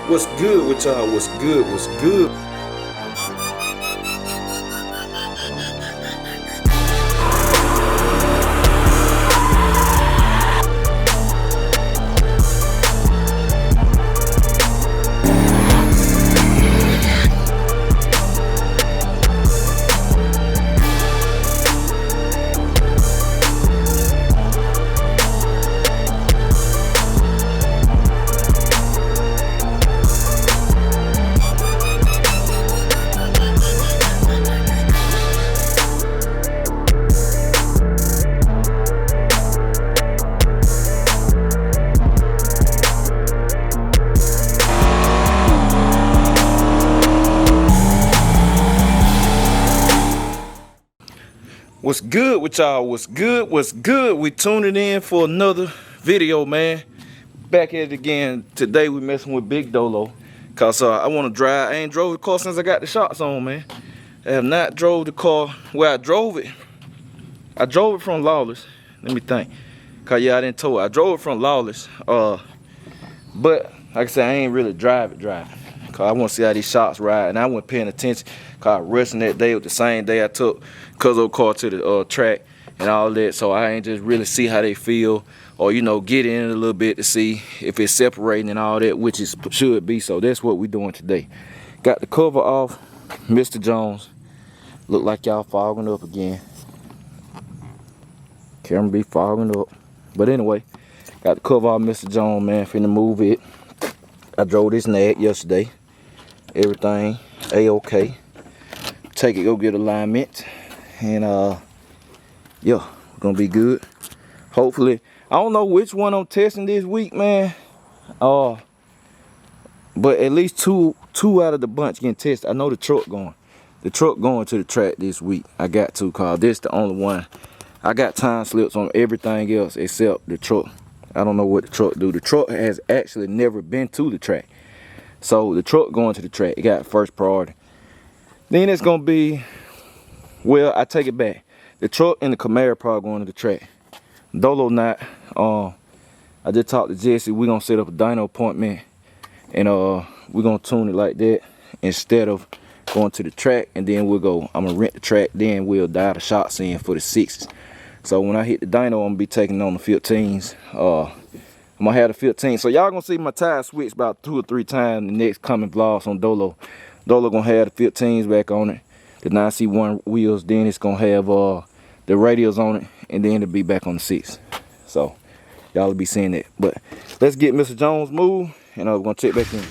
What's good with y'all? What's good? What's good? What's good with y'all? What's good? What's good? We tuning in for another video, man. Back at it again. Today we messing with Big Dolo. Cause I want to drive. I ain't drove the car since I got the shots on, man. I have not drove the car where I drove it. I drove it from Lawless. Let me think. Cause yeah, I didn't tow it. I drove it from Lawless. But like I said, I ain't really driving. Cause I want to see how these shots ride. And I wasn't paying attention. Cause I was resting that day with the same day I took Cuzzo car to the track and all that. So I ain't just really see how they feel. Or, you know, get in it a little bit to see if it's separating and all that, which it should be. So that's what we doing today. Got the cover off Mr. Jones. Look like y'all fogging up again. Camera be fogging up. But anyway, got the cover off Mr. Jones, man. Finna move it. I drove this nag yesterday. Everything A-okay. Take it, go get alignment. And yeah, we're gonna be good. Hopefully, I don't know which one I'm testing this week, man. But at least two out of the bunch getting tested. I know the truck going. The truck going to the track this week. I got to, cause this the only one. I got time slips on everything else except the truck. I don't know what the truck do. The truck has actually never been to the track. So the truck going to the track, it got first priority. Then it's gonna be, well, I take it back. The truck and the Camaro probably going to the track. Dolo not. I just talked to Jesse. We're gonna set up a dyno appointment and we're gonna tune it like that instead of going to the track, and then we'll go. I'm gonna rent the track, then we'll dial the shots in for the 6s. So when I hit the dyno, I'm gonna be taking on the 15s. I'm gonna have the 15. So y'all gonna see my tire switch about 2 or 3 times in the next coming vlogs on Dolo. Dolo gonna have the 15s back on it, the 9C1 wheels, then it's gonna have the radials on it, and then it'll be back on the 6. So y'all will be seeing that. But let's get Mr. Jones moved, and we're gonna check back in.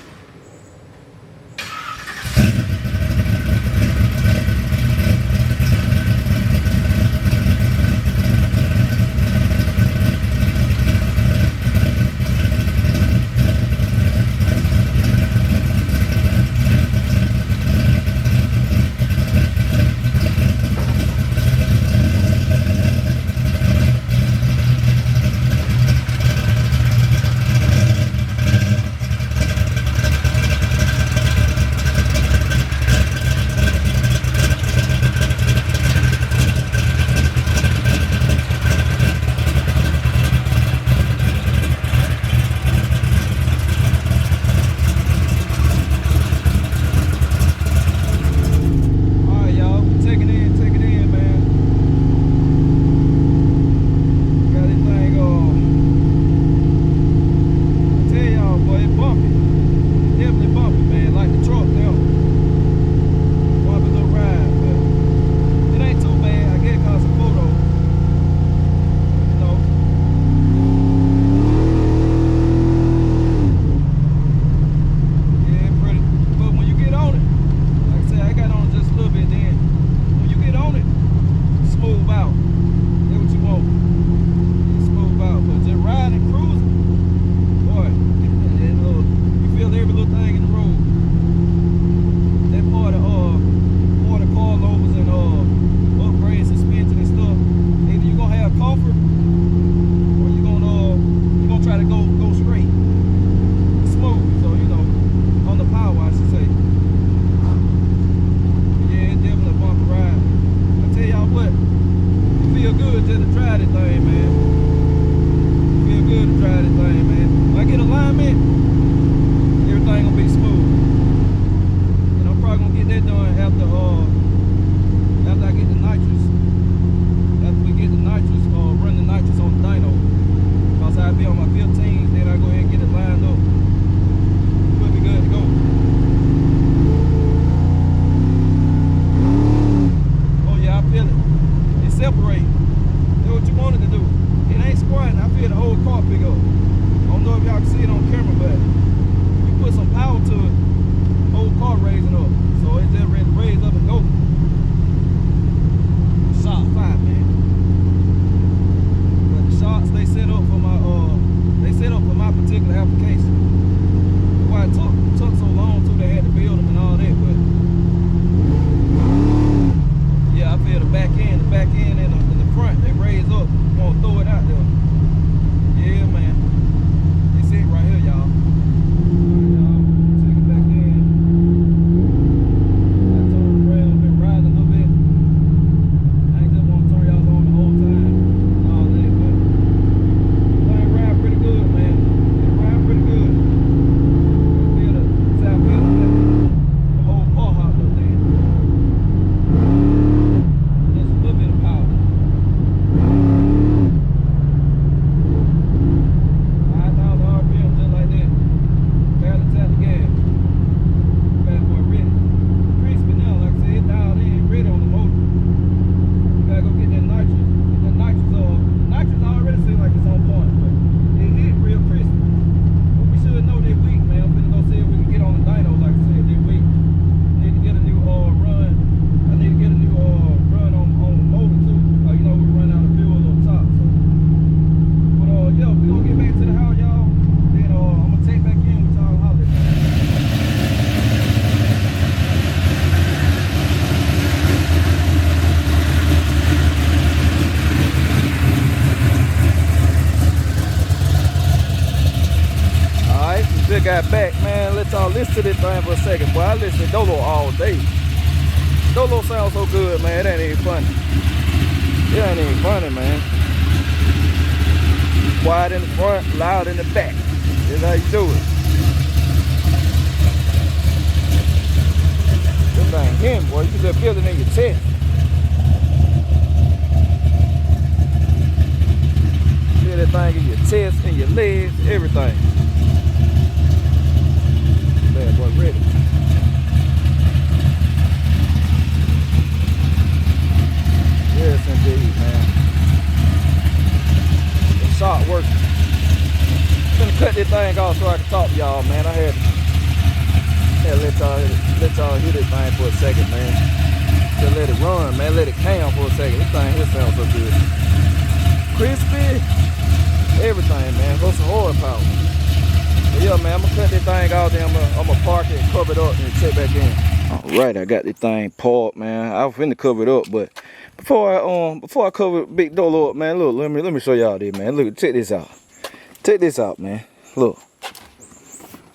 got back, man, let y'all listen to this thing for a second. Boy, I listen to Dolo all day. Dolo sounds so good, man. It ain't even funny. It ain't even funny, man. Quiet in the front, loud in the back. That's how you do it. This thing him, boy. You can just feel it in your chest. Feel that thing in your chest, in your legs, everything. Bad boy ready. Yes, indeed, man. The shot working. I'm gonna cut this thing off so I can talk to y'all, man. I had to let y'all hear this thing for a second, man. Just let it run, man. Let it cam for a second. This thing here sounds so good. Crispy. Everything, man. Got some horsepower. But yeah, man, I'm gonna cut this thing out there. I'm gonna park it, cover it up, and check back in. Alright, I got this thing parked, man. I was finna cover it up, but before I cover Big Dolo up, man, look, let me show y'all this, man. Look, check this out. Check this out, man. Look.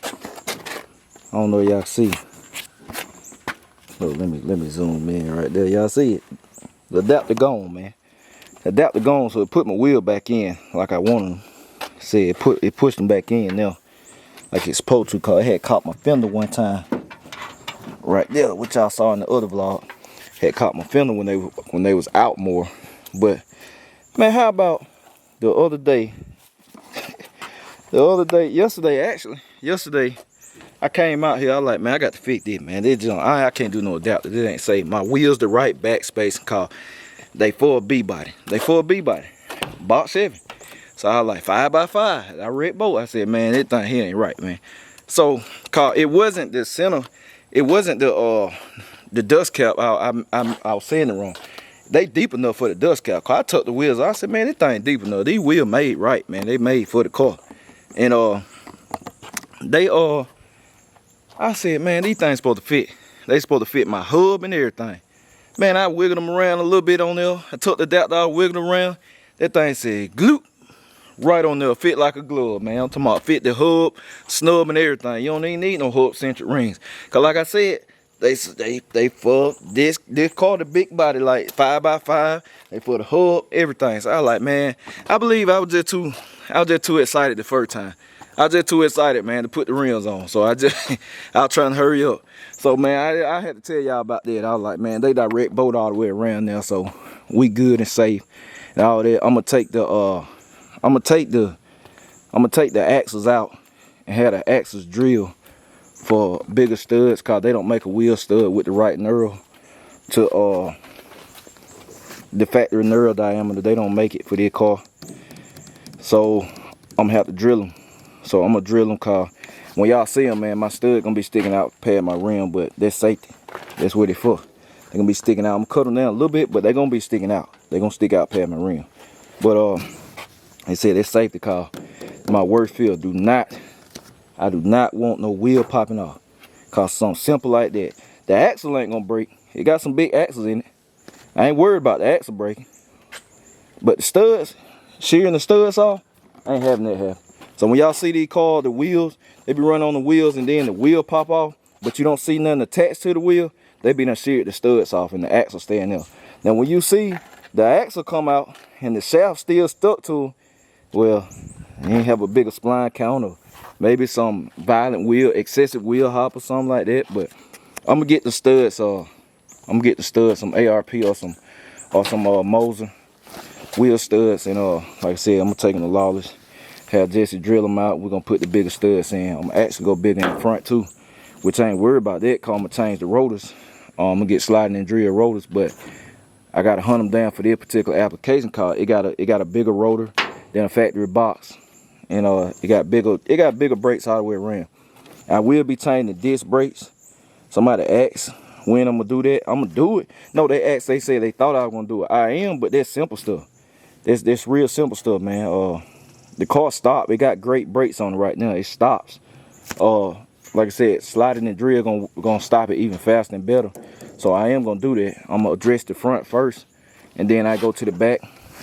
I don't know if y'all see. Look, let me zoom in right there. Y'all see it? The adapter gone, man. The adapter gone, so it put my wheel back in like I wanted them. See, it pushed them back in now, like it's supposed to, cause it had caught my fender one time. Right there, which y'all saw in the other vlog. Had caught my fender when they was out more. But man, how about the other day? Yesterday I came out here. I was like, man, I got to fix this, man. They just I can't do no adapter. This ain't safe. My wheels the right backspace and car. They for a B body. Box Chevy. So I was like 5x5. I read both. I said, man, this thing here ain't right, man. So, it wasn't the center. It wasn't the dust cap. I was saying it wrong. They deep enough for the dust cap. Cause I took the wheels. I said, man, this thing deep enough. These wheels made right, man. They made for the car. And I said, man, these things supposed to fit. They supposed to fit my hub and everything. Man, I wiggled them around a little bit on there. I took the adapter, I wiggled them around. That thing said gloop. Right on there, fit like a glove, man. I'm talking about fit the hub, snub, and everything. You don't even need no hub centric rings. Cause like I said, they for this car, the big body, like 5x5. They for the hub, everything. So I was like, man, I believe I was just too excited the first time. I was just too excited, man, to put the rims on. So I was trying to hurry up. So man, I had to tell y'all about that. I was like, man, they direct boat all the way around now, so we good and safe and all that. I'm gonna take the axles out and have the axles drill for bigger studs, cause they don't make a wheel stud with the right knurl to the factory knurl diameter. They don't make it for their car. So I'm gonna have to drill them. So I'm gonna drill them, cause when y'all see them, man, my stud gonna be sticking out past my rim, but that's safety. That's what it's for. They're gonna be sticking out. I'm gonna cut them down a little bit, but they're gonna be sticking out. They're gonna stick out past my rim. But they said it's safety, cause my worst fear, I do not want no wheel popping off. Cause something simple like that. The axle ain't gonna break. It got some big axles in it. I ain't worried about the axle breaking. But the studs, shearing the studs off, I ain't having that happen. So when y'all see these cars, the wheels, they be running on the wheels and then the wheel pop off, but you don't see nothing attached to the wheel, they be done sheared the studs off and the axle staying there. Now when you see the axle come out and the shaft still stuck to it, well, you ain't have a bigger spline count or maybe some violent wheel, excessive wheel hop or something like that. But I'm gonna get the studs, some ARP or some Moser wheel studs, and like I said, I'm gonna take them to Lawless, have Jesse drill them out. We're gonna put the bigger studs in. I'm actually go bigger in the front too, which I ain't worried about that, cause I'm gonna change the rotors. I'm gonna get sliding and drill rotors, but I gotta hunt them down for this particular application, cause it got a bigger rotor than a factory box, and it got bigger brakes all the way around. I will be changing the disc brakes. Somebody asked when I'm gonna do that. I'm gonna do it. No, they asked. They said they thought I was gonna do it. I am, but that's simple stuff. That's real simple stuff, man. The car stopped. It got great brakes on it right now. It stops. Like I said, sliding and drill gonna stop it even faster and better. So I am gonna do that. I'm gonna address the front first, and then I go to the back.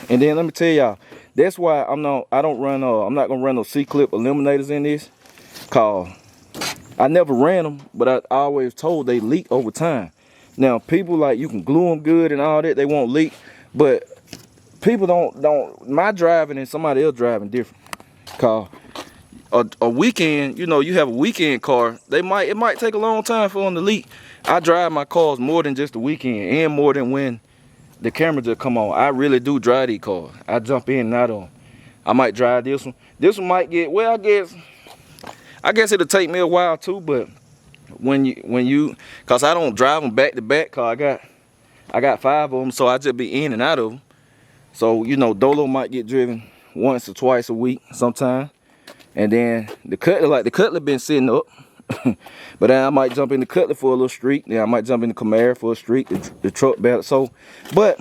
And then let me tell y'all, that's why I'm not gonna run no C-clip eliminators in this, cause I never ran them, but I always told they leak over time. Now people like you can glue them good and all that, they won't leak, but people don't my driving and somebody else driving different. Cause a weekend, you know, you have a weekend car, it might take a long time for them to leak. I drive my cars more than just the weekend and more than when the camera just come on. I really do drive these cars. I jump in and out of them. I might drive this one. This one might get, well, I guess it'll take me a while too, but when you, cause I don't drive them back to back, cause I got 5 of them, so I just be in and out of them. So, you know, Dolo might get driven once or twice a week sometime. And then the Cutlass been sitting up. But then I might jump in the Cutlass for a little streak. Then I might jump in the Camaro for a streak, the truck better. So, but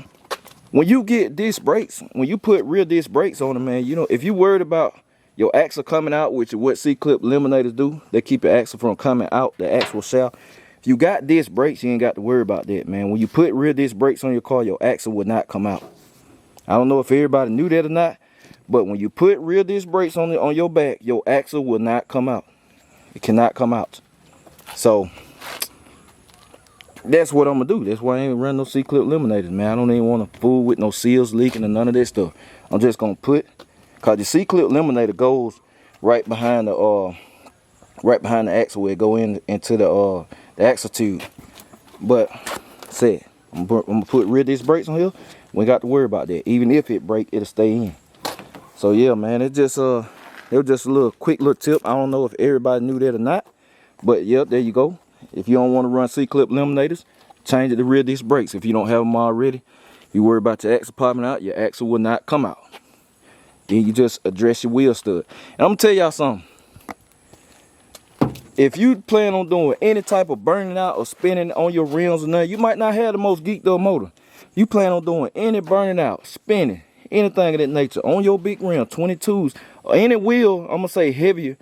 when you get disc brakes, when you put real disc brakes on them, man, you know, if you worried about your axle coming out, which is what C-clip eliminators do, they keep your axle from coming out, the actual shaft. If you got disc brakes, you ain't got to worry about that, man. When you put real disc brakes on your car, your axle will not come out. I don't know if everybody knew that or not, but when you put real disc brakes on your back, your axle will not come out. It cannot come out. So that's what I'm gonna do. That's why I ain't running no C-clip eliminators, man. I don't even want to fool with no seals leaking and none of that stuff. I'm just gonna put, cause the C-clip eliminator goes right behind the axle where it go into the axle tube. But said I'm gonna put real disc brakes on here. We ain't got to worry about that. Even if it break, it'll stay in. So yeah, man, it was just a little quick little tip. I don't know if everybody knew that or not, but yep, there you go. If you don't want to run C-clip eliminators, change it to rear disc brakes. If you don't have them already, you worry about your axle popping out, your axle will not come out. Then you just address your wheel stud. And I'm gonna tell y'all something. If you plan on doing any type of burning out or spinning on your rims or nothing, you might not have the most geeked up motor. You plan on doing any burning out, spinning, anything of that nature on your big rim, 22s, or any wheel, I'm gonna say heavier,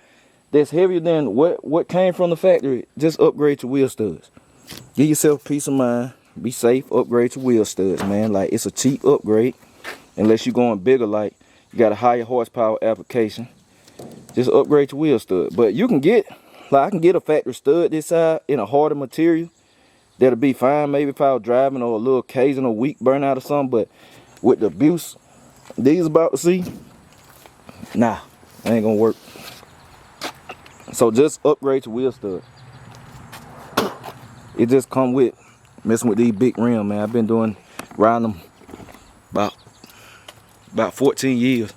that's heavier than what came from the factory, just upgrade your wheel studs. Give yourself peace of mind, be safe, upgrade your wheel studs, man. Like, it's a cheap upgrade, unless you're going bigger, like you got a higher horsepower application. Just upgrade your wheel stud. But you can get, like I can get a factory stud this side in a harder material. That'll be fine maybe if I was driving or a little occasional weak burnout or something, but with the abuse these about to see, nah, ain't gonna work. So just upgrade your wheel stud. It just come with messing with these big rims, man. I've been riding them about 14 years.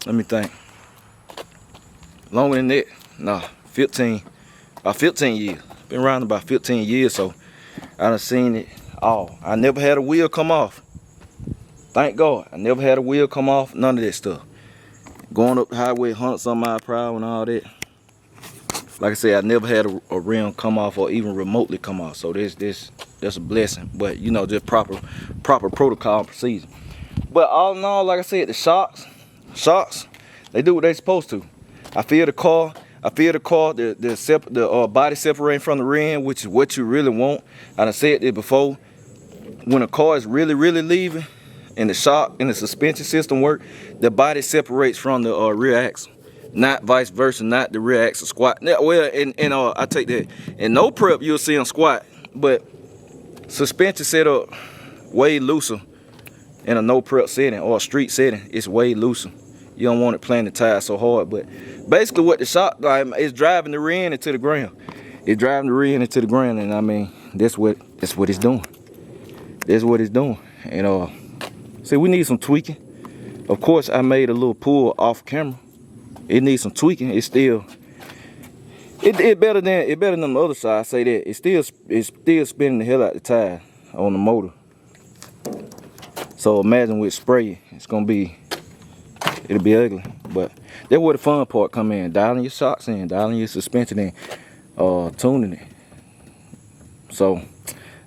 Let me think. Longer than that, nah, 15. About 15 years. Been riding about 15 years, so I done seen it all. I never had a wheel come off. Thank God. I never had a wheel come off. None of that stuff. Going up the highway 100-some mile per hour and all that. Like I said, I never had a rim come off or even remotely come off. So that's a blessing. But you know, just proper protocol and procedure. But all in all, like I said, the shocks, they do what they supposed to. I feel the car, the body separating from the rim, which is what you really want. I done said this before. When a car is really leaving, and the shock and the suspension system work, the body separates from the rear axle, not vice versa, not the rear axle squat. Well, I take that. In no prep, you'll see them squat, but suspension set up way looser in a no prep setting or a street setting. It's way looser. You don't want it playing the tires so hard, but basically what the shock like is driving the rear end into the ground. It's driving the rear end into the ground, and I mean that's what it's doing. That's what it's doing. And see, we need some tweaking. Of course, I made a little pull off camera. It needs some tweaking. It's still better than the other side. I say that it's still spinning the hell out the tire on the motor. So imagine with spray, it'll be ugly. But that's where the fun part come in. Dialing your shocks in, dialing your suspension in, tuning it. So I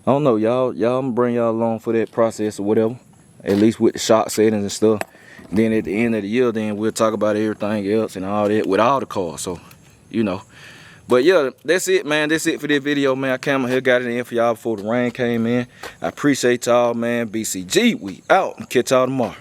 don't know, y'all. I'm gonna bring y'all along for that process or whatever. At least with the shock settings and stuff. Then at the end of the year, then we'll talk about everything else and all that with all the cars. So, you know. But yeah, that's it, man. That's it for this video, man. I came here, got it in for y'all before the rain came in. I appreciate y'all, man. BCG, we out. Catch y'all tomorrow.